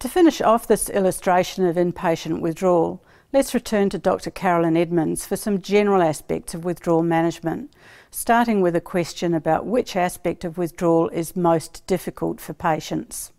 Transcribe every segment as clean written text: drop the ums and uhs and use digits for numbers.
To finish off this illustration of inpatient withdrawal, let's return to Dr. Carolyn Edmonds for some general aspects of withdrawal management, starting with a question about which aspect of withdrawal is most difficult for patients.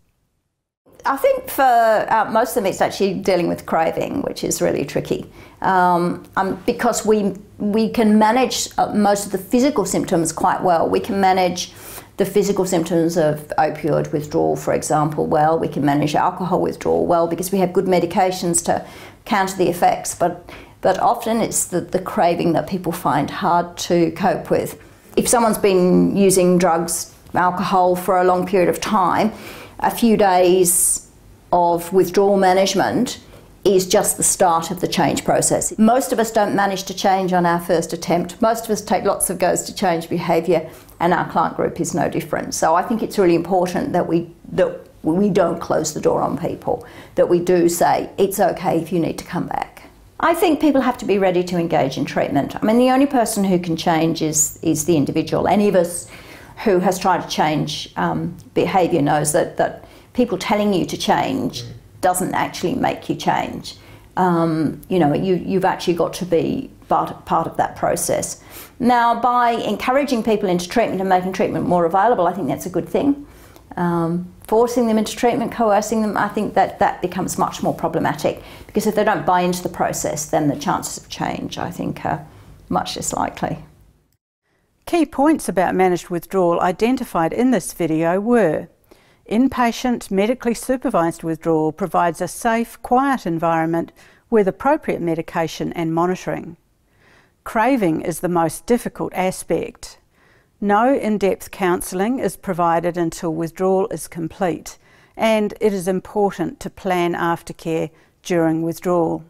I think for most of them it's actually dealing with craving, which is really tricky, because we can manage most of the physical symptoms quite well. We can manage the physical symptoms of opioid withdrawal, for example, well. We can manage alcohol withdrawal well because we have good medications to counter the effects, but often it's the craving that people find hard to cope with. If someone's been using drugs, alcohol for a long period of time, a few days of withdrawal management is just the start of the change process. Most of us don't manage to change on our first attempt. Most of us take lots of goes to change behaviour, and our client group is no different. So I think it's really important that we don't close the door on people, that we do say, it's okay if you need to come back. I think people have to be ready to engage in treatment. I mean, the only person who can change is the individual. Any of us who has tried to change behaviour knows that people telling you to change doesn't actually make you change. You know, you've actually got to be part of that process. Now, by encouraging people into treatment and making treatment more available, I think that's a good thing. Forcing them into treatment, coercing them, I think that becomes much more problematic, because if they don't buy into the process, then the chances of change, I think, are much less likely. Key points about managed withdrawal identified in this video were: inpatient, medically supervised withdrawal provides a safe, quiet environment with appropriate medication and monitoring. Craving is the most difficult aspect. No in-depth counselling is provided until withdrawal is complete, and it is important to plan aftercare during withdrawal.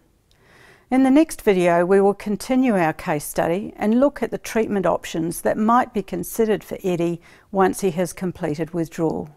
In the next video, we will continue our case study and look at the treatment options that might be considered for Eddie once he has completed withdrawal.